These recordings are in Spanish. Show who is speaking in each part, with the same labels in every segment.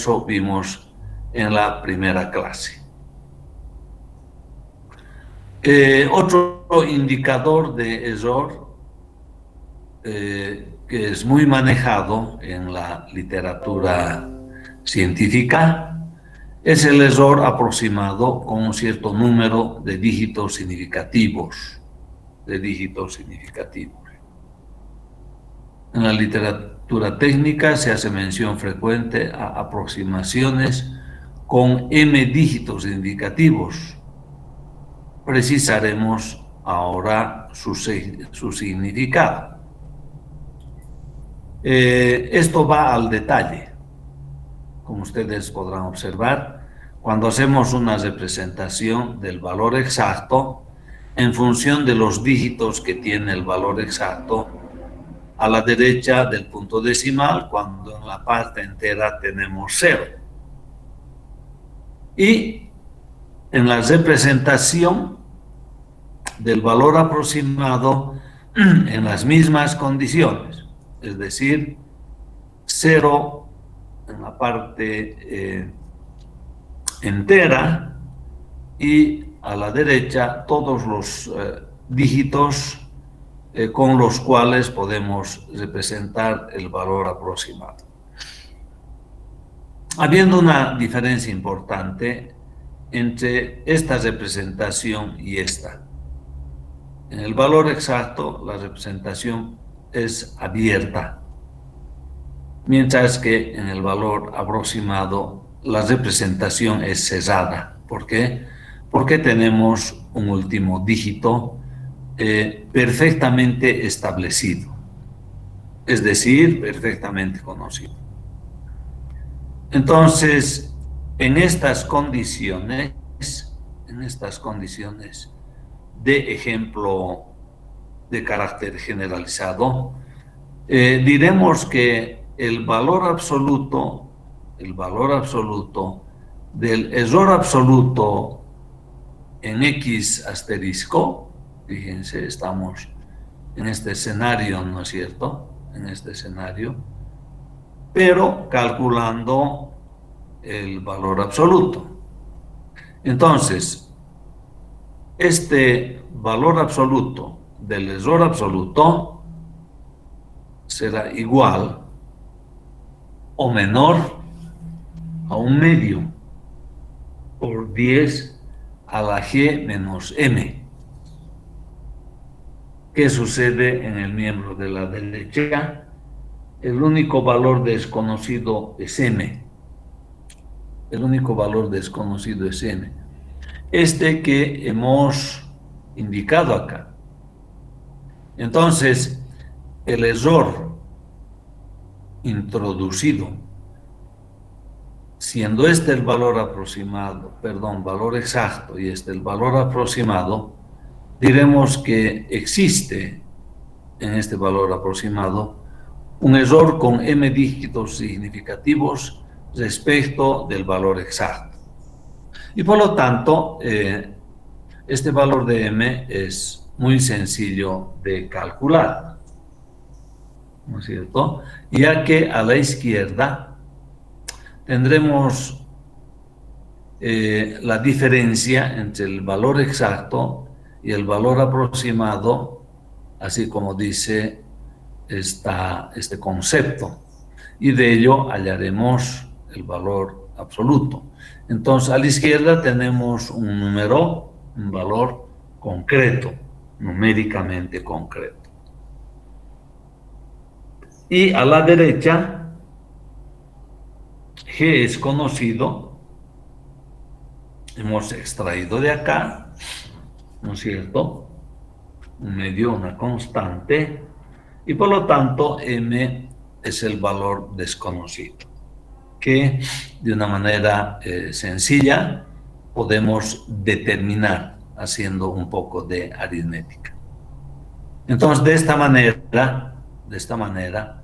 Speaker 1: eso vimos en la primera clase. Otro indicador de error que es muy manejado en la literatura científica es el error aproximado con un cierto número de dígitos significativos. En la literatura técnica se hace mención frecuente a aproximaciones con m dígitos indicativos. Precisaremos ahora su significado. Esto va al detalle. Como ustedes podrán observar, cuando hacemos una representación del valor exacto en función de los dígitos que tiene el valor exacto a la derecha del punto decimal, cuando en la parte entera tenemos 0. Y en la representación del valor aproximado en las mismas condiciones, es decir, 0 en la parte entera y a la derecha todos los dígitos con los cuales podemos representar el valor aproximado. Habiendo una diferencia importante entre esta representación y esta. En el valor exacto, la representación es abierta, mientras que en el valor aproximado, la representación es cerrada. ¿Por qué? Porque tenemos un último dígito perfectamente establecido, es decir, perfectamente conocido. Entonces, en estas condiciones de ejemplo de carácter generalizado, diremos que el valor absoluto del error absoluto en X asterisco, fíjense, estamos en este escenario, ¿no es cierto? En este escenario, pero calculando el valor absoluto. Entonces, este valor absoluto del error absoluto será igual o menor a un medio por 10 a la g menos m. ¿Qué sucede en el miembro de la derecha? El único valor desconocido es m. El único valor desconocido es m. Este que hemos indicado acá. Entonces, el error introducido, siendo este el valor aproximado, valor exacto y este el valor aproximado, diremos que existe en este valor aproximado un error con m dígitos significativos respecto del valor exacto. Y por lo tanto, este valor de m es muy sencillo de calcular, ¿no es cierto? Ya que a la izquierda tendremos la diferencia entre el valor exacto y el valor aproximado, así como dice este concepto, y de ello hallaremos el valor absoluto. Entonces, a la izquierda tenemos un número, un valor concreto, numéricamente concreto. Y a la derecha, G es conocido, hemos extraído de acá, ¿no es cierto?, un medio, una constante, y por lo tanto m es el valor desconocido, que de una manera sencilla podemos determinar haciendo un poco de aritmética. Entonces, de esta manera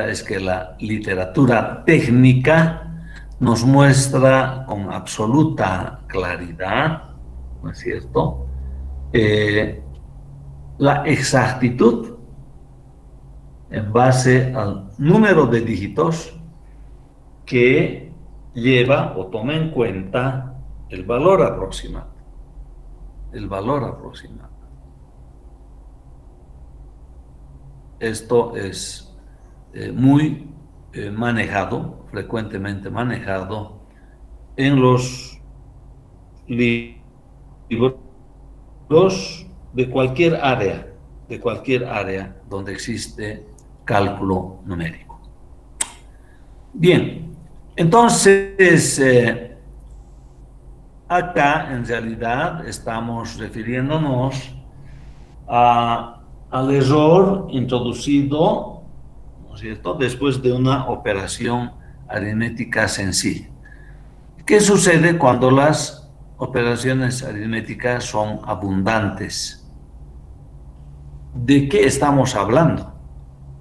Speaker 1: es que la literatura técnica nos muestra con absoluta claridad, ¿no es cierto?, la exactitud en base al número de dígitos que lleva o toma en cuenta el valor aproximado. El valor aproximado. Esto es muy manejado, frecuentemente manejado en los libros de cualquier área donde existe cálculo numérico. Bien, entonces acá en realidad estamos refiriéndonos al error introducido, ¿no es cierto?, después de una operación aritmética sencilla. ¿Qué sucede cuando las operaciones aritméticas son abundantes? ¿De qué estamos hablando?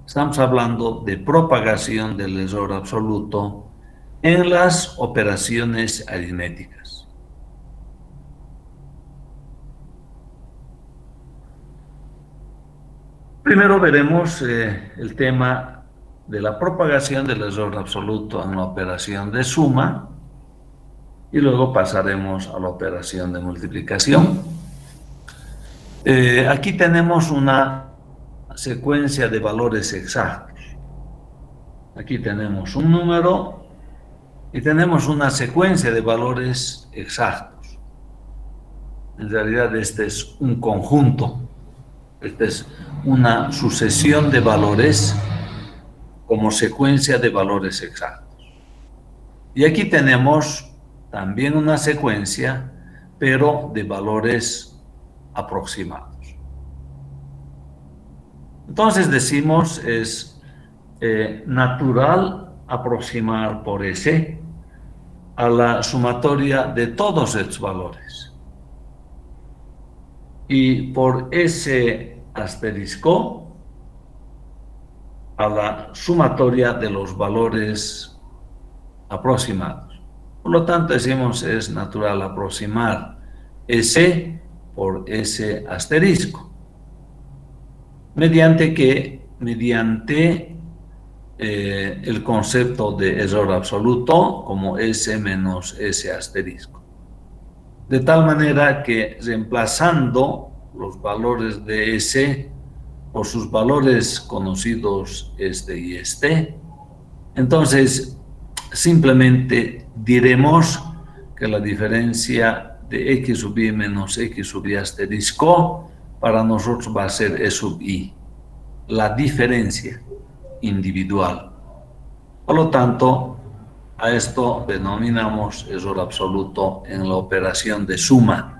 Speaker 1: Estamos hablando de propagación del error absoluto en las operaciones aritméticas. Primero veremos el tema de la propagación del error absoluto en la operación de suma y luego pasaremos a la operación de multiplicación. Aquí tenemos una secuencia de valores exactos. Aquí tenemos un número y tenemos una secuencia de valores exactos. En realidad este es un conjunto. Esta es una sucesión de valores como secuencia de valores exactos. Y aquí tenemos también una secuencia, pero de valores aproximados. Entonces decimos es natural aproximar por S a la sumatoria de todos estos valores. Y por S asterisco a la sumatoria de los valores aproximados. Por lo tanto, decimos es natural aproximar S por S asterisco. Mediante el concepto de error absoluto como S menos S asterisco. De tal manera que reemplazando los valores de S por sus valores conocidos este y este, entonces simplemente diremos que la diferencia de X sub I menos X sub I asterisco para nosotros va a ser E sub I, la diferencia individual. Por lo tanto, a esto denominamos error absoluto en la operación de suma,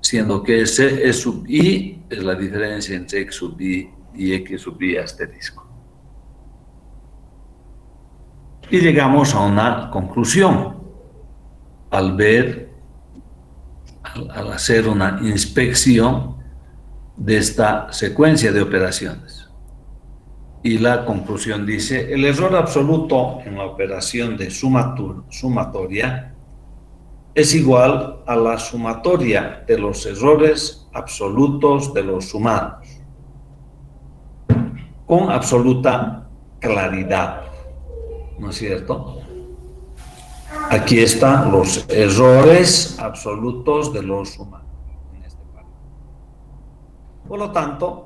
Speaker 1: siendo que ese E sub I es la diferencia entre X sub I y X sub I asterisco. Y llegamos a una conclusión al hacer una inspección de esta secuencia de operaciones. Y la conclusión dice, el error absoluto en la operación de sumatoria es igual a la sumatoria de los errores absolutos de los sumados, con absoluta claridad, ¿no es cierto? Aquí están los errores absolutos de los sumados en este párrafo. Por lo tanto,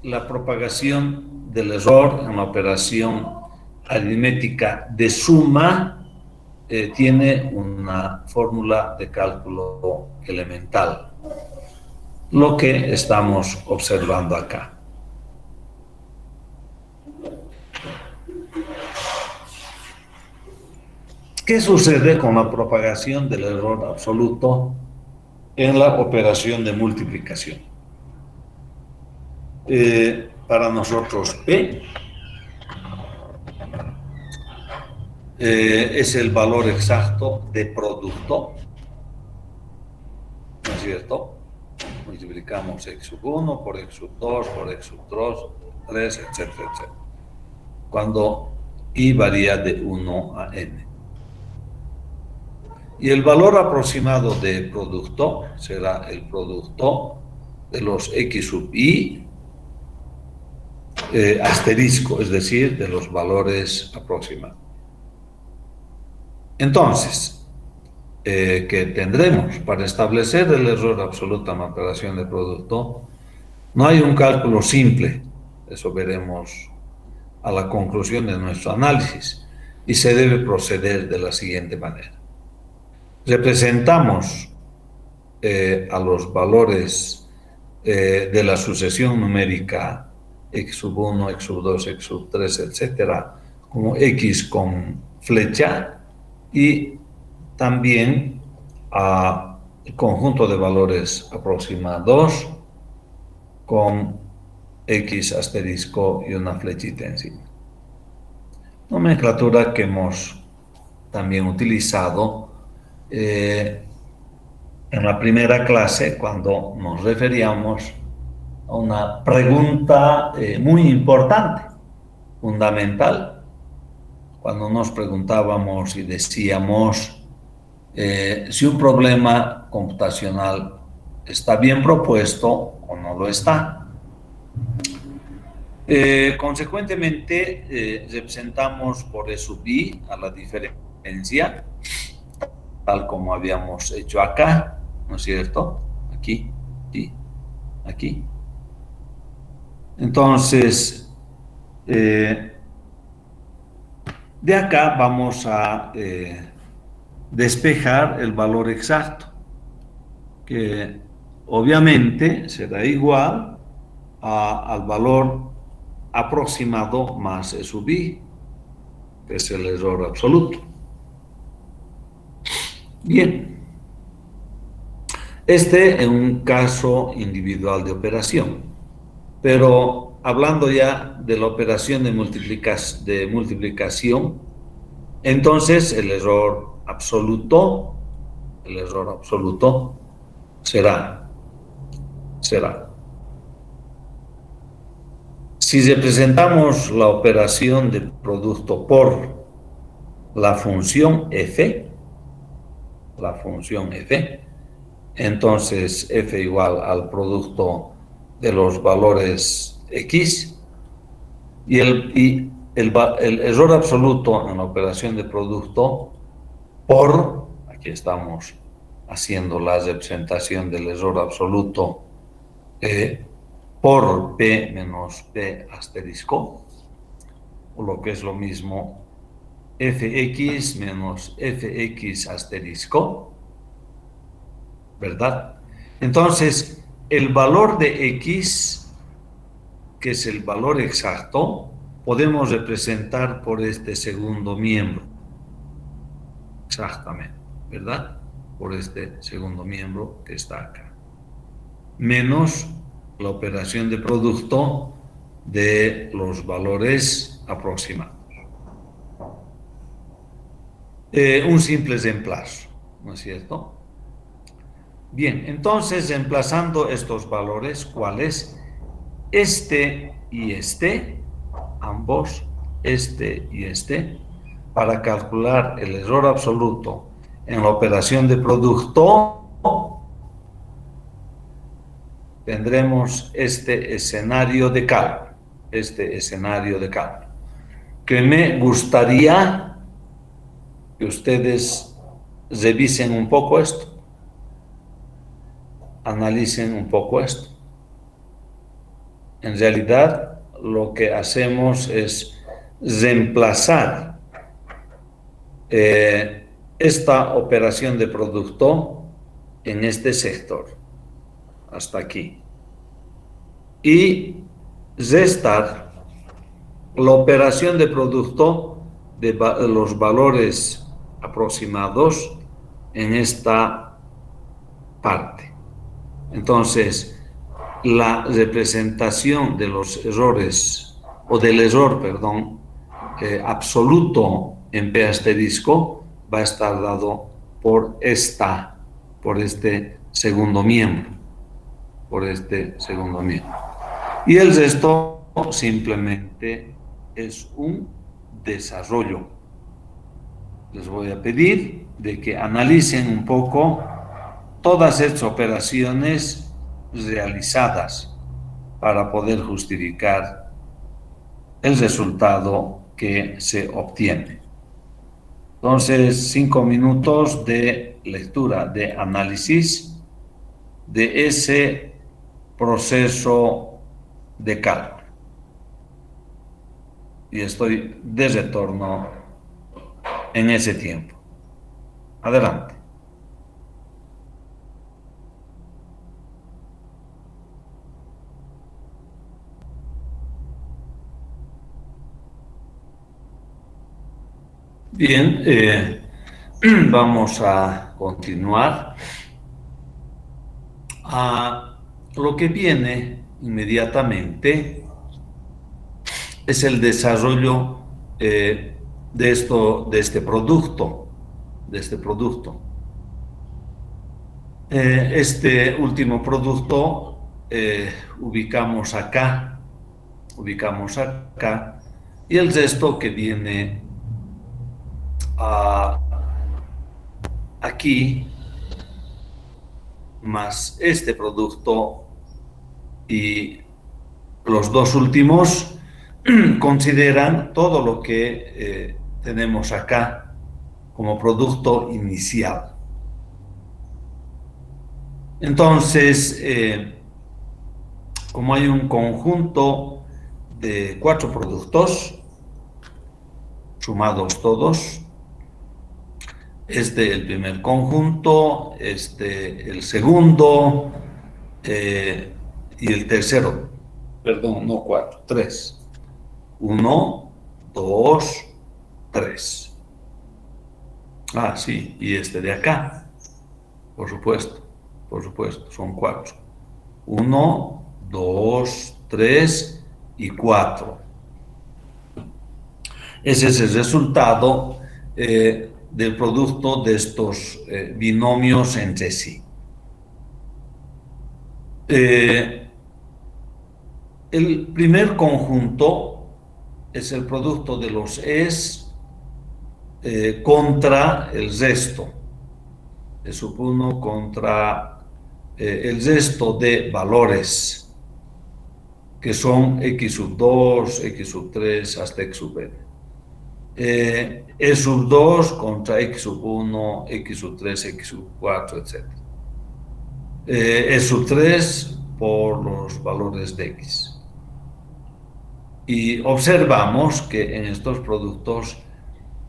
Speaker 1: la propagación del error en la operación aritmética de suma tiene una fórmula de cálculo elemental, lo que estamos observando acá. ¿Qué sucede con la propagación del error absoluto en la operación de multiplicación? Para nosotros P es el valor exacto de producto, ¿no es cierto? Multiplicamos X sub 1 por X sub 2 por X sub 3, etcétera, etcétera. Cuando I varía de 1 a N. Y el valor aproximado de producto será el producto de los X sub I asterisco, es decir, de los valores aproximados. Entonces, ¿qué tendremos? Para establecer el error absoluto en la operación de producto, no hay un cálculo simple, eso veremos a la conclusión de nuestro análisis, y se debe proceder de la siguiente manera. Representamos a los valores de la sucesión numérica x sub 1, x sub 2, x sub 3, etcétera, como x con flecha, y también a el conjunto de valores aproximados con x asterisco y una flechita encima. Nomenclatura que hemos también utilizado en la primera clase cuando nos referíamos a una pregunta muy importante, fundamental, cuando nos preguntábamos y decíamos si un problema computacional está bien propuesto o no lo está. Consecuentemente, representamos por E sub I a la diferencia, tal como habíamos hecho acá, ¿no es cierto? Aquí y aquí. Entonces, de acá vamos a despejar el valor exacto, que obviamente será igual al valor aproximado más E sub I, que es el error absoluto. Bien, este es un caso individual de operación, pero hablando ya de la operación de multiplicación, entonces el error absoluto será si representamos la operación de producto por la función f, entonces f igual al producto de los valores x, y el error absoluto en la operación de producto por, aquí estamos haciendo la representación del error absoluto por p menos p asterisco, o lo que es lo mismo, fx menos fx asterisco, ¿verdad? Entonces, el valor de x, que es el valor exacto, podemos representar por este segundo miembro. Exactamente, ¿verdad? Por este segundo miembro que está acá. Menos la operación de producto de los valores aproximados. Un simple reemplazo, ¿no es cierto? Bien, entonces reemplazando estos valores, ¿cuáles? Este y este, ambos, este y este, para calcular el error absoluto en la operación de producto, tendremos este escenario de cálculo, que me gustaría que ustedes revisen un poco esto, analicen un poco esto. En realidad, lo que hacemos es reemplazar esta operación de producto en este sector, hasta aquí, y restar la operación de producto de los valores aproximados en esta parte. Entonces, la representación de los errores, o del error, perdón, absoluto en P asterisco va a estar dado por este segundo miembro, Y el resto simplemente es un desarrollo. Les voy a pedir de que analicen un poco todas estas operaciones realizadas para poder justificar el resultado que se obtiene. Entonces, 5 minutos de lectura, de análisis de ese proceso de cálculo. Y estoy de retorno en ese tiempo. Adelante. Bien, vamos a continuar. Lo que viene inmediatamente es el desarrollo de este producto, este último producto ubicamos acá, y el resto que viene aquí, más este producto y los dos últimos, consideran todo lo que tenemos acá como producto inicial. Entonces, como hay un conjunto de 4 productos, sumados todos, el primer conjunto, el segundo y el tercero, perdón, no 4, 3. 1, 2, 3. Sí, y de acá, por supuesto, son 4. 1, 2, 3 y 4. Ese es el resultado del producto de estos binomios entre sí. El primer conjunto es el producto de los es contra el resto. E sub 1 contra el resto de valores, que son x sub 2, x sub 3 hasta x sub n. E sub 2 contra x sub 1, x sub 3, x sub 4, etc. E sub 3 por los valores de x. Y observamos que en estos productos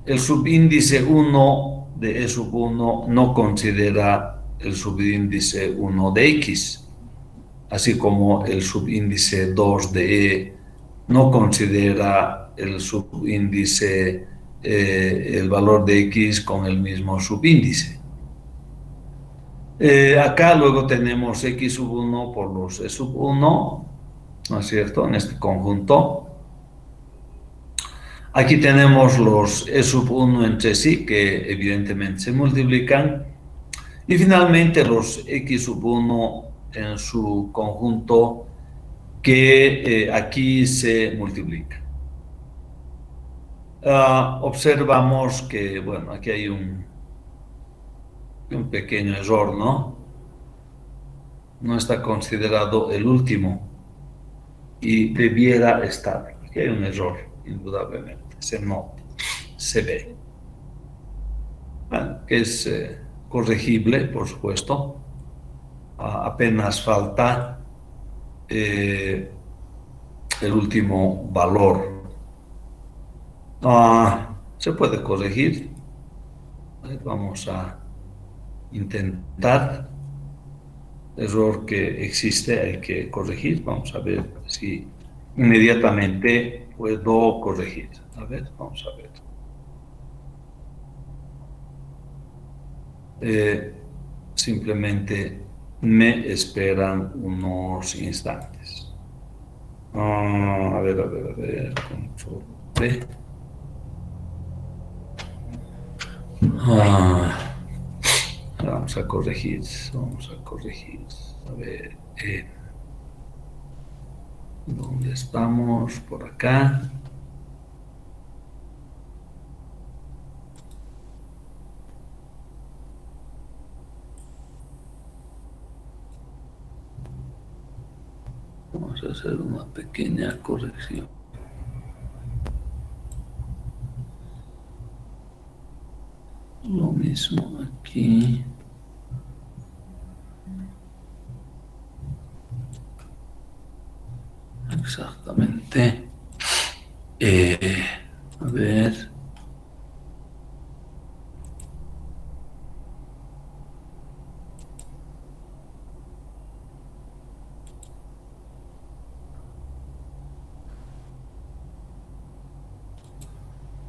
Speaker 1: el subíndice 1 de E sub 1 no considera el subíndice 1 de x, así como el subíndice 2 de E no considera el subíndice, el valor de x con el mismo subíndice. Acá luego tenemos x sub 1 por los E sub 1, ¿no es cierto?, en este conjunto. Aquí tenemos los E sub 1 entre sí, que evidentemente se multiplican. Y finalmente los x sub 1 en su conjunto, que aquí se multiplica. Observamos que, bueno, aquí hay un pequeño error, ¿no? No está considerado el último y debiera estar. Aquí hay un error, indudablemente, se nota, se ve. Bueno, que es corregible, por supuesto. Apenas falta el último valor. Se puede corregir. Vamos a intentar. Error que existe, hay que corregir. Vamos a ver si inmediatamente puedo corregir. A ver, vamos a ver. Simplemente me esperan unos instantes. A ver. Control P. Vamos a corregir. A ver. ¿Dónde estamos? Por acá. Vamos a hacer una pequeña corrección. lo mismo aquí. Exactamente. A ver.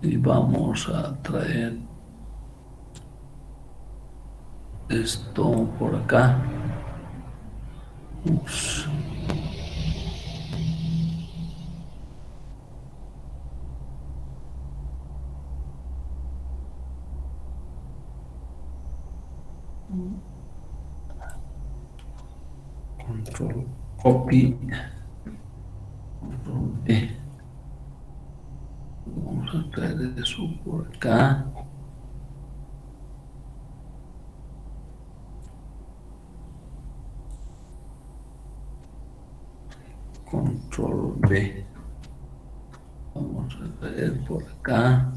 Speaker 1: Y vamos a traer esto por acá. Ups. Control copy. Control V. Vamos a traer eso por acá. Control V. Vamos a traer por acá.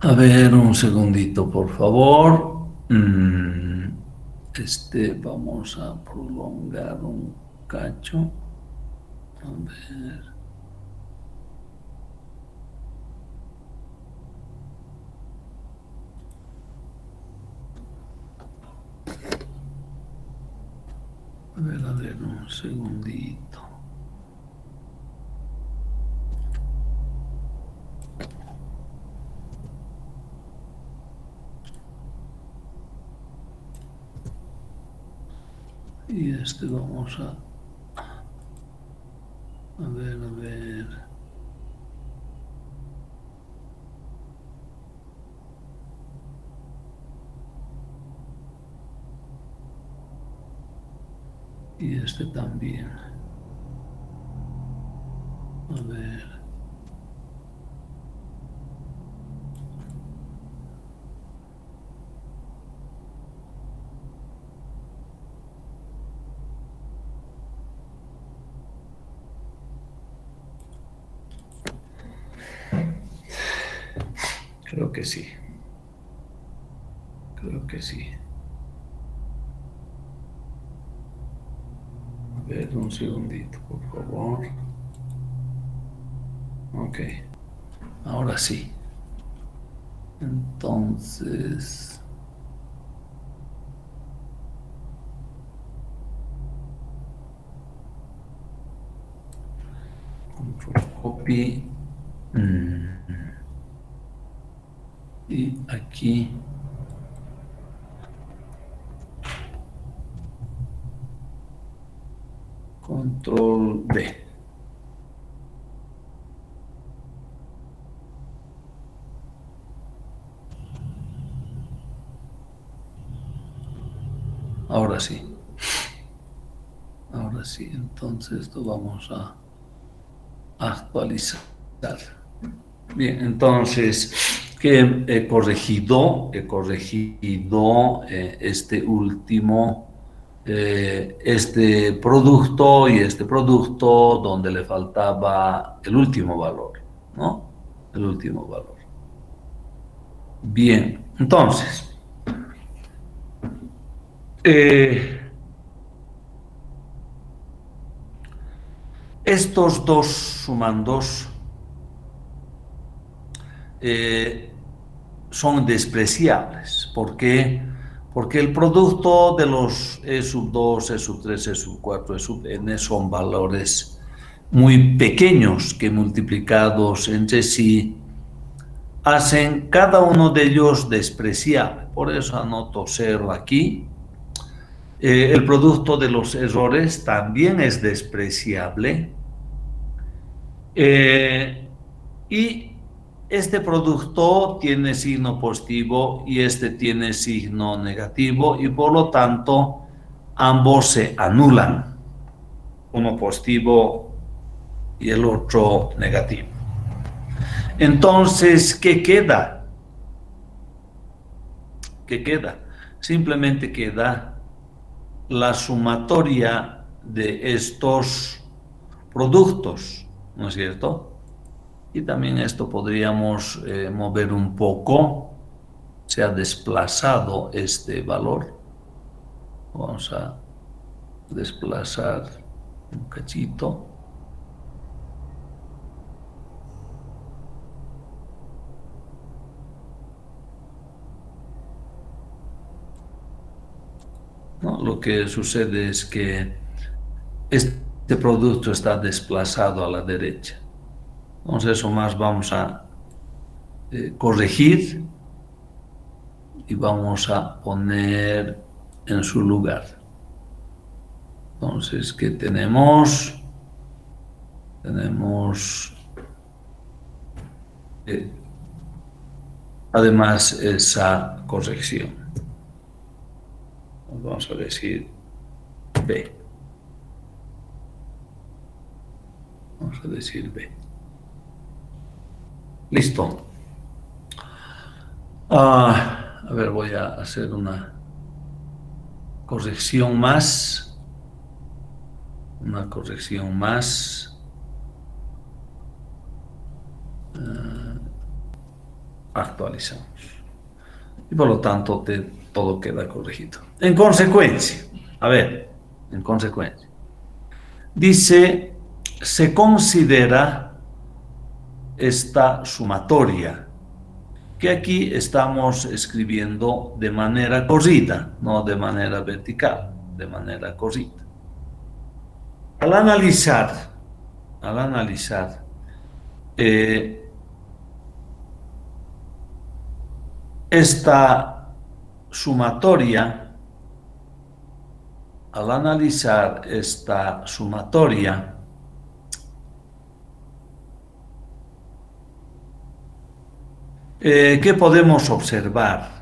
Speaker 1: A ver, un segundito, por favor. Vamos a prolongar un cacho. A ver. A ver, un segundito. Y vamos a ver. Y también. A ver. Creo que sí. Creo que sí. A ver, un segundito, por favor. Ok. Ahora sí. Entonces... Control copy. Y aquí... Control D. Ahora sí. Ahora sí. Entonces esto vamos a actualizar. Bien, entonces, que he corregido este último, este producto y este producto donde le faltaba el último valor, ¿no? El último valor. Bien, entonces, estos dos sumandos son despreciables. ¿Por qué? Porque el producto de los E sub 2, E sub 3, E sub 4, E sub n son valores muy pequeños que multiplicados entre sí hacen cada uno de ellos despreciable. Por eso anoto 0 aquí. El producto de los errores también es despreciable. Y este producto tiene signo positivo y este tiene signo negativo y por lo tanto ambos se anulan, uno positivo y el otro negativo. Entonces, ¿qué queda? ¿Qué queda? Simplemente queda la sumatoria de estos productos, ¿no es cierto? Y también esto podríamos mover un poco, se ha desplazado este valor. Vamos a desplazar un cachito. ¿No? Lo que sucede es que este producto está desplazado a la derecha. Entonces, eso más vamos a corregir y vamos a poner en su lugar. Entonces, ¿qué tenemos? Tenemos además esa corrección. Vamos a decir B. Vamos a decir B. Listo. A ver, voy a hacer una corrección más. Una corrección más. Actualizamos. Y por lo tanto, todo queda corregido. En consecuencia, en consecuencia, dice, se considera esta sumatoria, que aquí estamos escribiendo de manera corrida, no de manera vertical, de manera corrida. Al analizar esta sumatoria, ¿qué podemos observar?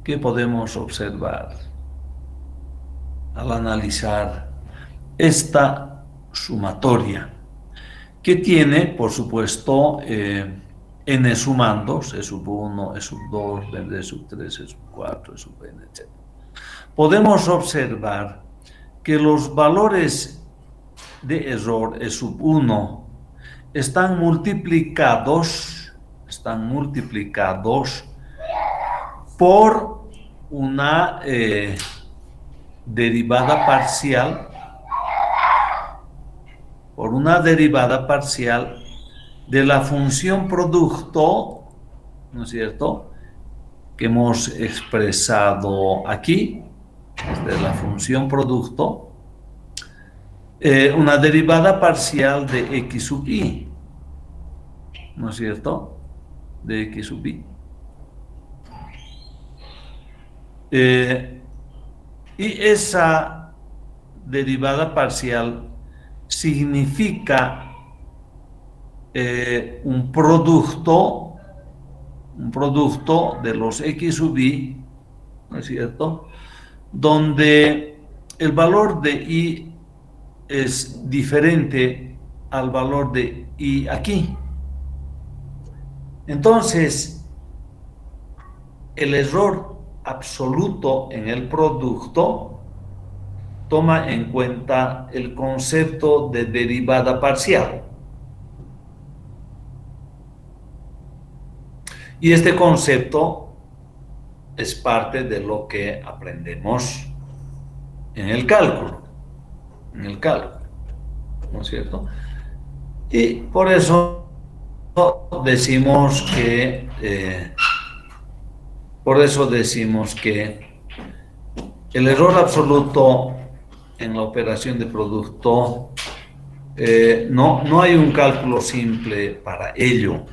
Speaker 1: ¿Qué podemos observar al analizar esta sumatoria? Que tiene, por supuesto, n sumandos, E sub 1, E sub 2, E sub 3, E sub 4, E sub n, etc. Podemos observar que los valores de error E sub 1 están multiplicados por una derivada parcial, de la función producto, ¿no es cierto?, que hemos expresado aquí, de la función producto, una derivada parcial de x sub i, ¿no es cierto?, de x sub i. Y esa derivada parcial significa un producto de los x sub i, ¿no es cierto?, donde el valor de i es diferente al valor de i aquí. Entonces, el error absoluto en el producto toma en cuenta el concepto de derivada parcial. Y este concepto es parte de lo que aprendemos en el cálculo, ¿no es cierto? Y por eso decimos que el error absoluto en la operación de producto no hay un cálculo simple para ello.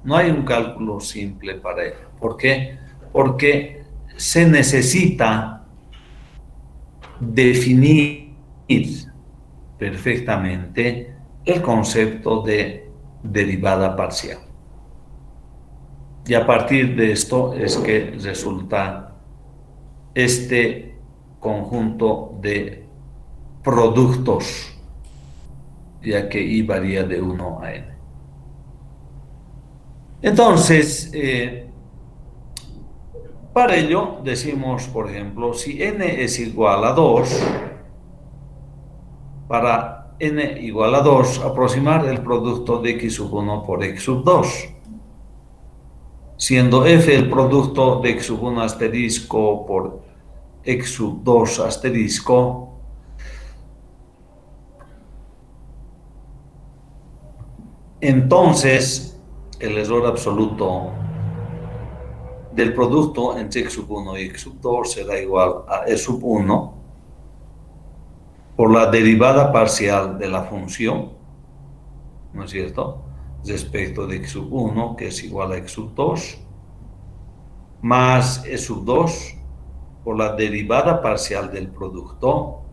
Speaker 1: No hay un cálculo simple para ello. ¿Por qué? Porque se necesita definir perfectamente el concepto de derivada parcial. Y a partir de esto es que resulta este conjunto de productos, ya que i varía de 1 a n. Entonces, para ello decimos, por ejemplo, si n es igual a 2, para n igual a 2, aproximar el producto de x sub 1 por x sub 2, siendo f el producto de x sub 1 asterisco por x sub 2 asterisco, entonces el error absoluto del producto entre x sub 1 y x sub 2 será igual a e sub 1 por la derivada parcial de la función, ¿no es cierto?, respecto de x sub 1, que es igual a x sub 2, más e sub 2 por la derivada parcial del producto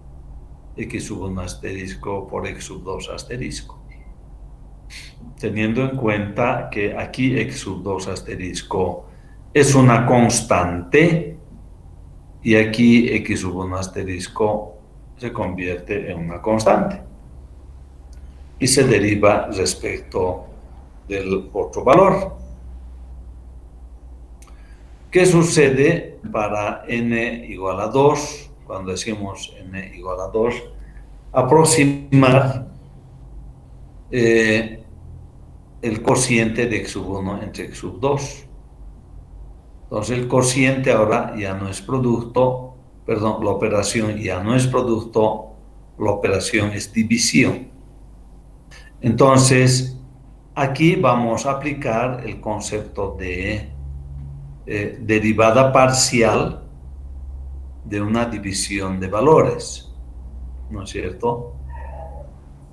Speaker 1: x sub 1 asterisco por x sub 2 asterisco. Teniendo en cuenta que aquí x sub 2 asterisco es una constante y aquí x sub 1 asterisco se convierte en una constante y se deriva respecto del otro valor. ¿Qué sucede para n igual a 2? Cuando decimos n igual a 2, aproximar el cociente de x sub 1 entre x sub 2. Entonces el cociente ahora ya no es producto, perdón, la operación ya no es producto, la operación es división. Entonces aquí vamos a aplicar el concepto de derivada parcial de una división de valores, ¿no es cierto?,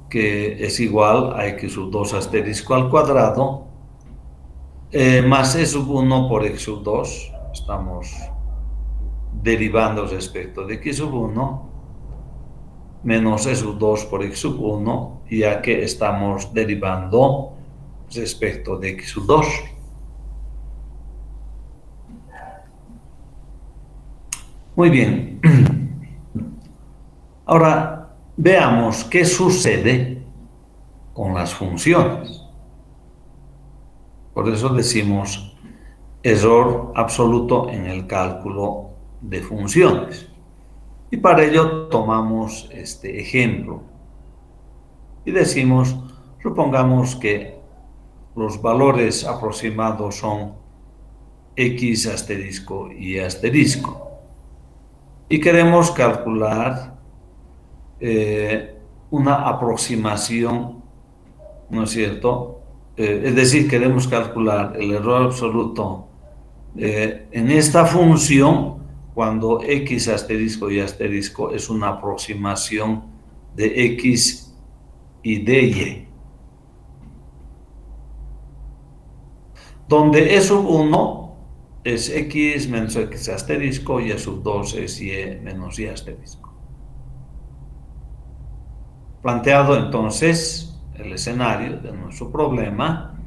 Speaker 1: que es igual a x sub 2 asterisco al cuadrado más e sub 1 por x sub 2, estamos derivando respecto de x sub 1, menos e sub 2 por x sub 1, ya que estamos derivando respecto de x sub 2. Muy bien. Ahora, veamos qué sucede con las funciones. Por eso decimos error absoluto en el cálculo de funciones. Y para ello tomamos este ejemplo. Y decimos, supongamos que los valores aproximados son x asterisco y asterisco. Y queremos calcular una aproximación, ¿no es cierto? Es decir, queremos calcular el error absoluto en esta función cuando x asterisco y asterisco es una aproximación de x y de y, donde e sub 1 es x menos x asterisco y e sub 2 es y menos y asterisco. Planteado entonces el escenario de nuestro problema,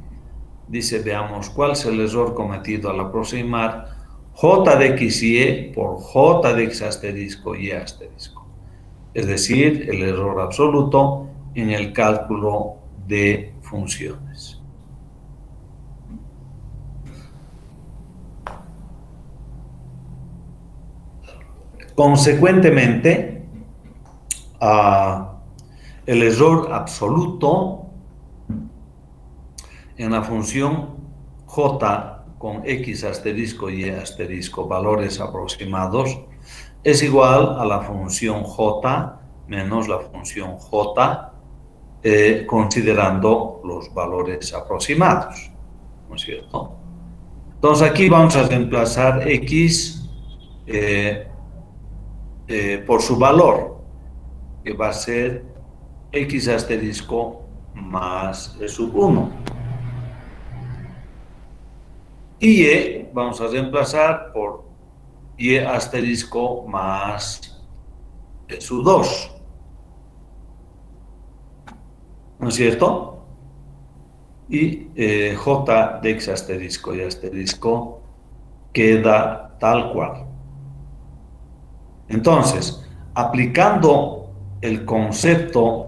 Speaker 1: dice, veamos cuál es el error cometido al aproximar j de x y e por j de x asterisco y asterisco. Es decir, el error absoluto en el cálculo de funciones. Consecuentemente, el error absoluto en la función j con x asterisco y asterisco, valores aproximados, es igual a la función j menos la función j considerando los valores aproximados, ¿no es cierto? Entonces aquí vamos a reemplazar x por su valor, que va a ser x asterisco más e sub 1. Y y vamos a reemplazar por y asterisco más e sub 2. ¿No es cierto? Y j de x asterisco y asterisco queda tal cual. Entonces, aplicando el concepto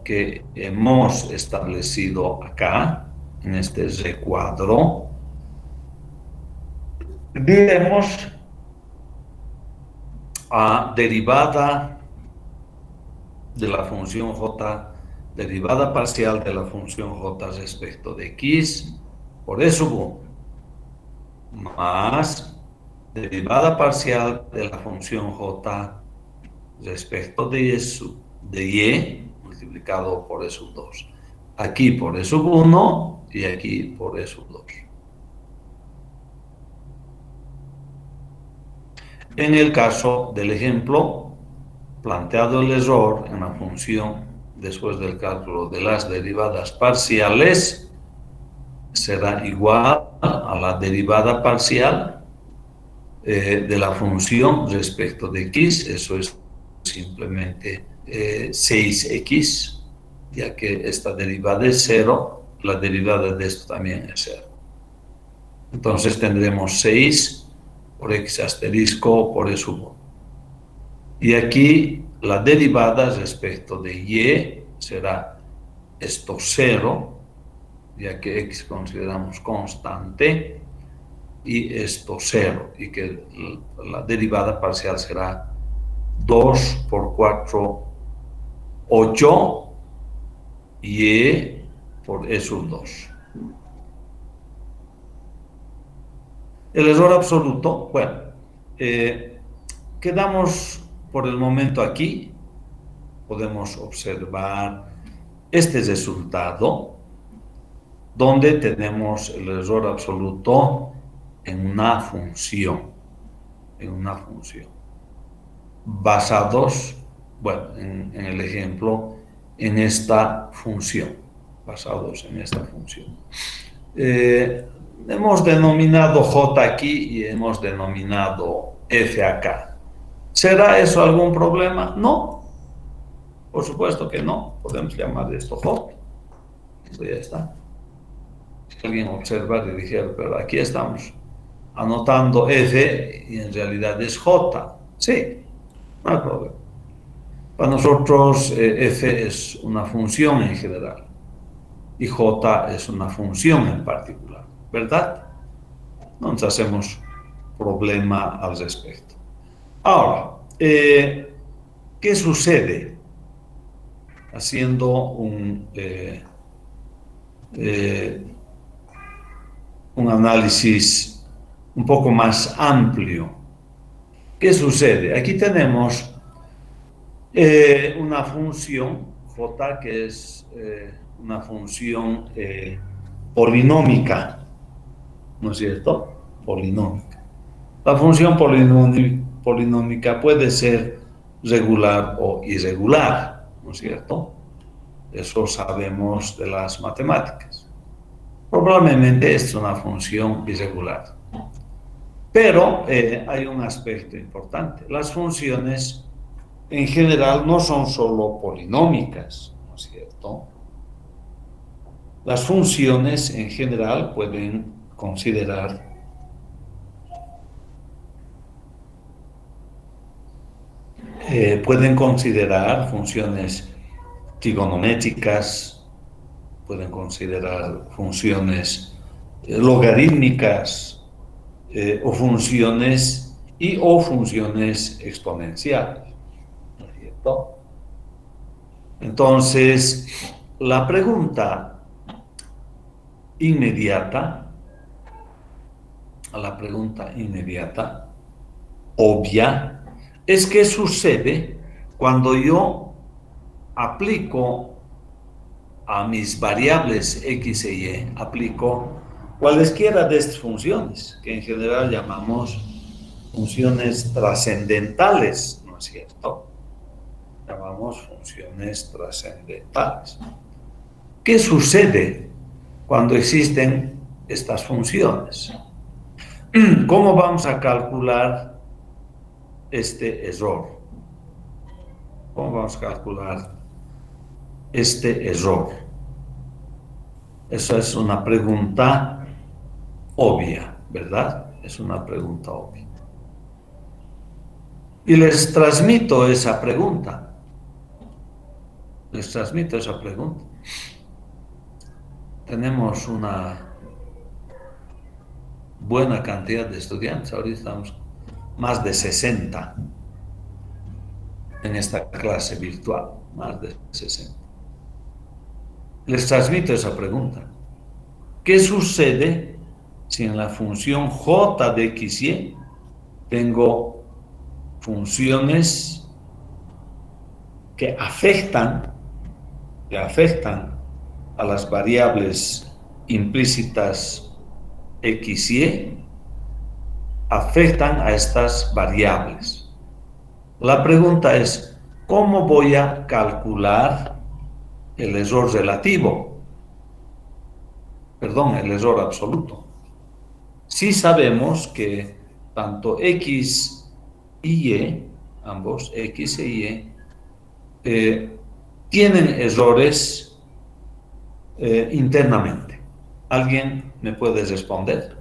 Speaker 1: que hemos establecido acá, en este recuadro, diremos a derivada de la función j, derivada parcial de la función j respecto de x por e sub 1, más derivada parcial de la función j respecto de y multiplicado por e sub 2. Aquí por e sub 1 y aquí por e sub 2. En el caso del ejemplo, planteado el error en la función después del cálculo de las derivadas parciales, será igual a la derivada parcial de la función respecto de x. Eso es simplemente 6x, ya que esta derivada es 0, la derivada de esto también es 0. Entonces tendremos 6 por x asterisco por e sub 1. Y aquí la derivada respecto de y será esto 0, ya que x consideramos constante, y esto 0, y que la derivada parcial será 2 por 4, 8, y por e sub 2. El error absoluto, bueno, quedamos por el momento aquí. Podemos observar este resultado, donde tenemos el error absoluto en una función, basados, bueno, en el ejemplo, en esta función, basados en esta función. Hemos denominado j aquí y hemos denominado f acá. ¿Será eso algún problema? No, por supuesto que no. Podemos llamar esto j. Esto ya está. Si alguien observa y dijera, pero aquí estamos anotando f y en realidad es j. Sí, no hay problema. Para nosotros f es una función en general y j es una función en particular, ¿verdad? No nos hacemos problema al respecto. Ahora, ¿qué sucede haciendo un análisis un poco más amplio? ¿Qué sucede? Aquí tenemos una función j que es una función polinómica, ¿no es cierto? Polinómica. La función polinómica puede ser regular o irregular, ¿no es cierto? Eso sabemos de las matemáticas. Probablemente es una función irregular. Pero hay un aspecto importante. Las funciones en general no son solo polinómicas, ¿no es cierto? Las funciones en general pueden considerar funciones trigonométricas, pueden considerar funciones logarítmicas o funciones exponenciales, ¿no es cierto? Entonces, la pregunta inmediata, obvia, es qué sucede cuando yo aplico a mis variables x e y, aplico cualesquiera de estas funciones, que en general llamamos funciones trascendentales, ¿no es cierto? Llamamos funciones trascendentales. ¿Qué sucede cuando existen estas funciones? ¿Cómo vamos a calcular este error? ¿Cómo vamos a calcular este error? Esa es una pregunta obvia, ¿verdad? Es una pregunta obvia. Y les transmito esa pregunta. tenemos una buena cantidad de estudiantes. Ahorita estamos más de 60 en esta clase virtual, más de 60. Les transmito esa pregunta. ¿Qué sucede si en la función j de x, y tengo funciones que afectan a las variables implícitas x, y, afectan a estas variables? La pregunta es, ¿cómo voy a calcular el error relativo? Perdón, el error absoluto. Sí sabemos que tanto x y y, ambos x e y, tienen errores internamente. ¿Alguien me puede responder?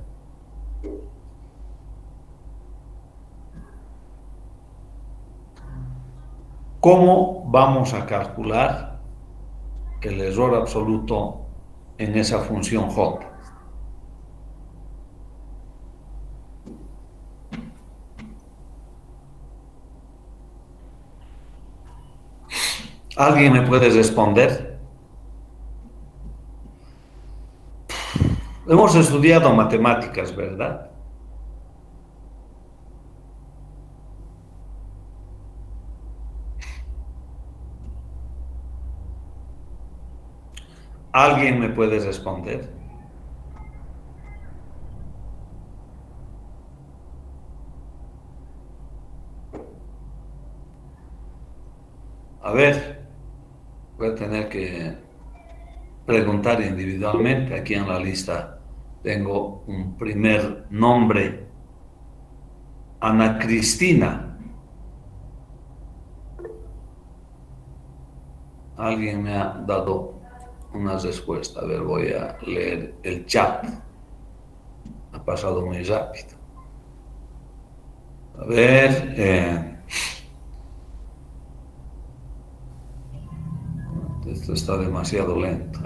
Speaker 1: ¿Cómo vamos a calcular el error absoluto en esa función j? ¿Alguien me puede responder? Hemos estudiado matemáticas, ¿verdad? ¿Alguien me puede responder? A ver, voy a tener que preguntar individualmente. Aquí en la lista tengo un primer nombre, Ana Cristina. Alguien me ha dado una respuesta. A ver, voy a leer el chat. Ha pasado muy rápido. A ver, esto está demasiado lento.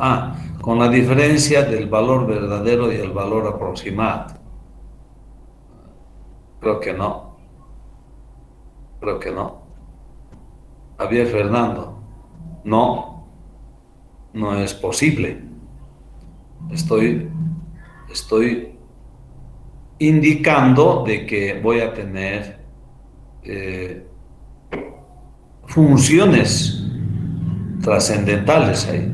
Speaker 1: Con la diferencia del valor verdadero y el valor aproximado. Creo que no. Creo que no. Javier Fernando. No, no es posible. Estoy indicando de que voy a tener funciones trascendentales ahí,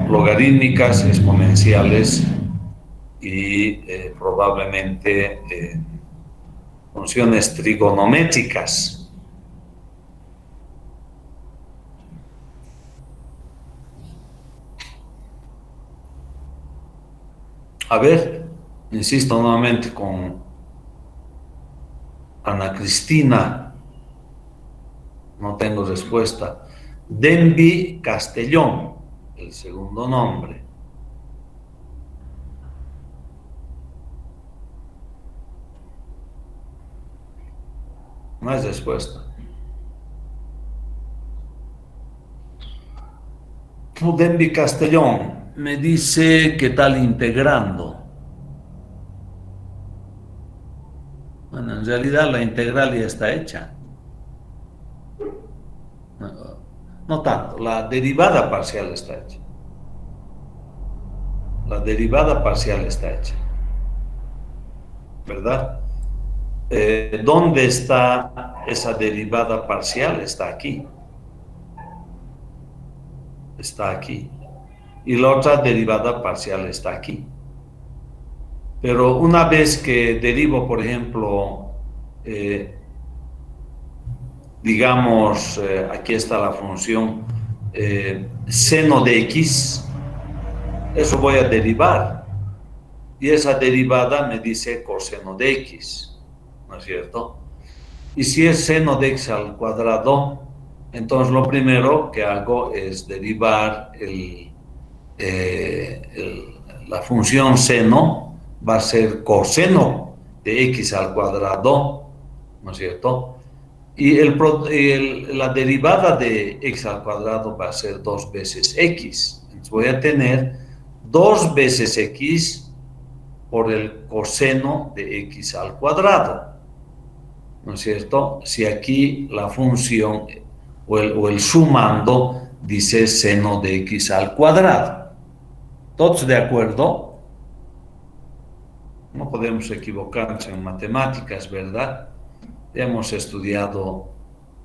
Speaker 1: logarítmicas, exponenciales y probablemente funciones trigonométricas. A ver, insisto nuevamente con Ana Cristina. No tengo respuesta. Denby Castellón, el segundo nombre. No hay respuesta. Denby Castellón me dice que tal integrando. Bueno, en realidad la integral ya está hecha. No tanto, la derivada parcial está hecha. La derivada parcial está hecha. ¿Verdad? ¿Dónde está esa derivada parcial? Está aquí. Está aquí. Y la otra derivada parcial está aquí. Pero una vez que derivo, por ejemplo, digamos, aquí está la función seno de x, eso voy a derivar. Y esa derivada me dice coseno de x, ¿no es cierto? Y si es seno de x al cuadrado, entonces lo primero que hago es derivar la función seno, va a ser coseno de x al cuadrado, ¿no es cierto? Y la derivada de x al cuadrado va a ser 2 veces x. Voy a tener 2 veces x por el coseno de x al cuadrado, ¿no es cierto? Si aquí la función o el sumando dice seno de x al cuadrado. ¿Todos de acuerdo? No podemos equivocarnos en matemáticas, ¿verdad? Hemos estudiado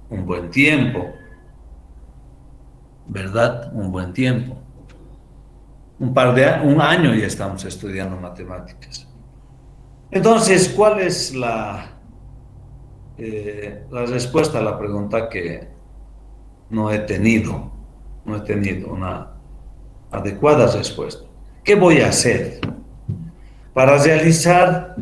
Speaker 1: un buen tiempo, ¿verdad? Un buen tiempo. Un año ya estamos estudiando matemáticas. Entonces, ¿cuál es la respuesta a la pregunta que no he tenido una adecuada respuesta? ¿Qué voy a hacer para realizar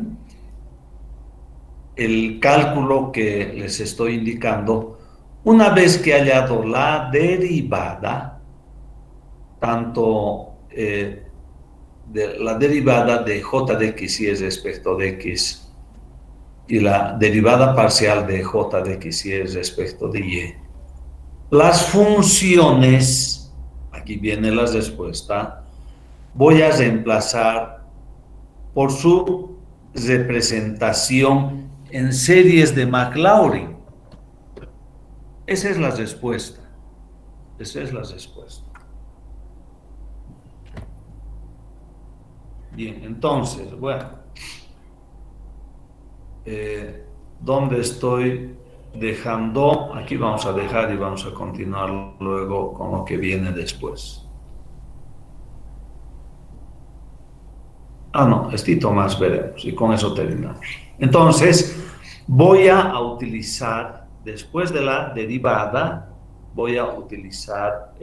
Speaker 1: el cálculo que les estoy indicando? Una vez que he hallado la derivada, tanto de la derivada de j de x y respecto de x y la derivada parcial de j de x y respecto de y, las funciones, aquí viene la respuesta, voy a reemplazar por su representación en series de Maclaurin. Esa es la respuesta. Esa es la respuesta. Bien, entonces, bueno, ¿dónde estoy dejando? Aquí vamos a dejar y vamos a continuar luego con lo que viene después. No, estito más veremos y con eso terminamos. Entonces, voy a utilizar, después de la derivada, voy a utilizar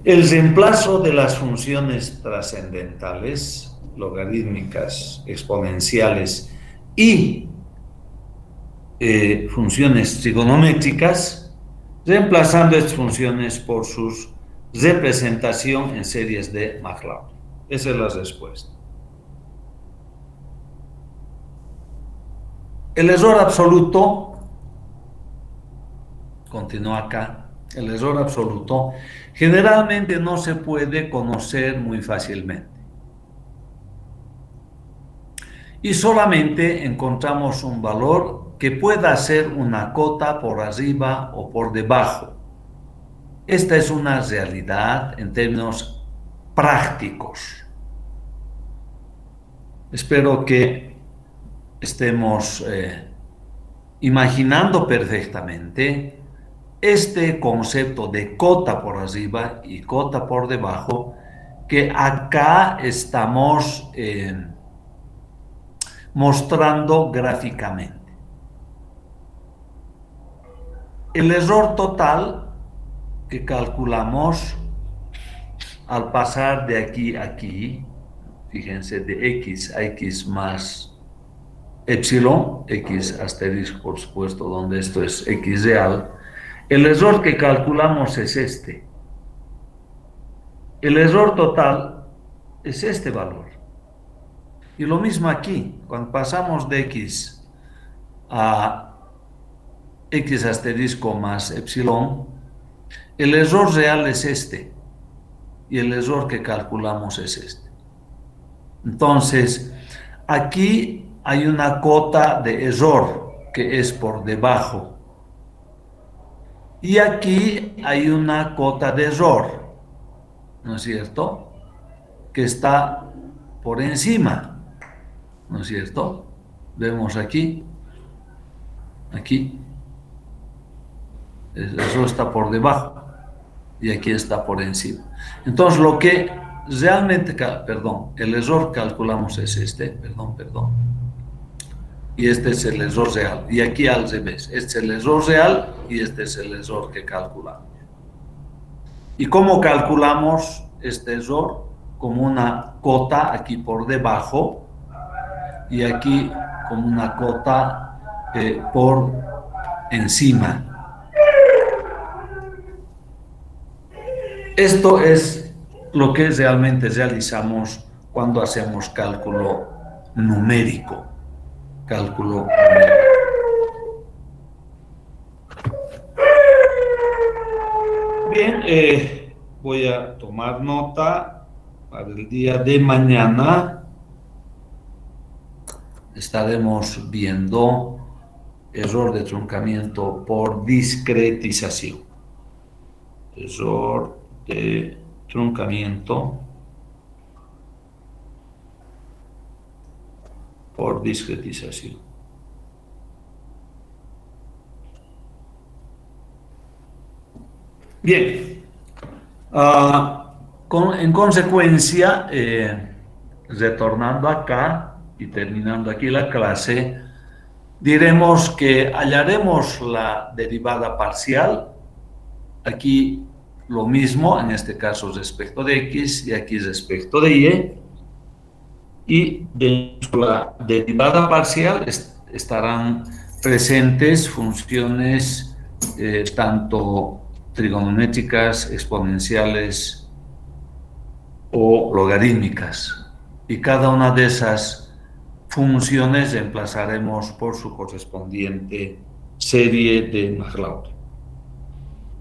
Speaker 1: el reemplazo de las funciones trascendentales, logarítmicas, exponenciales y funciones trigonométricas, reemplazando estas funciones por su representación en series de Maclaurin. Esa es la respuesta. El error absoluto, continúa acá, el error absoluto generalmente no se puede conocer muy fácilmente. Y solamente encontramos un valor que pueda ser una cota por arriba o por debajo. Esta es una realidad en términos prácticos. Espero que estemos imaginando perfectamente este concepto de cota por arriba y cota por debajo que acá estamos mostrando gráficamente. El error total que calculamos al pasar de aquí a aquí, fíjense, de x a x más epsilon, x asterisco por supuesto, donde esto es x real, el error que calculamos es este. El error total es este valor. Y lo mismo aquí, cuando pasamos de x a x asterisco más epsilon, el error real es este. Y el error que calculamos es este. Entonces, aquí hay una cota de error que es por debajo. Y aquí hay una cota de error, ¿no es cierto?, que está por encima, ¿no es cierto? Vemos aquí, eso está por debajo y aquí está por encima. Entonces, lo que realmente, el error que calculamos es este, y este es el error real, y aquí al revés, este es el error real y este es el error que calculamos. ¿Y cómo calculamos este error? Como una cota aquí por debajo y aquí como una cota por encima. Esto es lo que realmente realizamos cuando hacemos cálculo numérico. Bien, voy a tomar nota para el día de mañana. Estaremos viendo error de truncamiento por discretización. Error de truncamiento por discretización. Bien, en consecuencia, retornando acá y terminando aquí la clase, diremos que hallaremos la derivada parcial, aquí lo mismo, en este caso respecto de x y aquí respecto de y dentro de la derivada parcial estarán presentes funciones tanto trigonométricas, exponenciales o logarítmicas. Y cada una de esas funciones reemplazaremos por su correspondiente serie de McLaurin.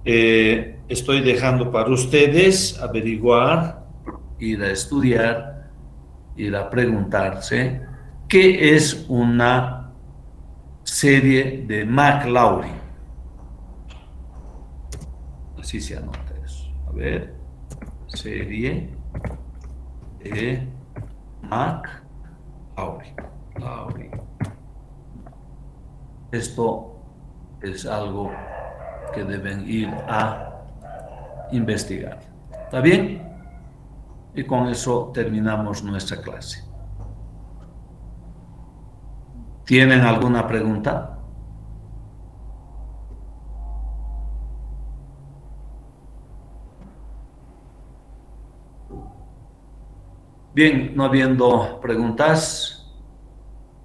Speaker 1: Estoy dejando para ustedes averiguar, ir a estudiar, ir a preguntarse qué es una serie de McLaurin. Así se anota eso. A ver, serie de McLaurin. Esto es algo que deben ir a investigar. ¿Está bien? Y con eso terminamos nuestra clase. ¿Tienen alguna pregunta? Bien, no habiendo preguntas,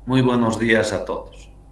Speaker 1: muy buenos días a todos.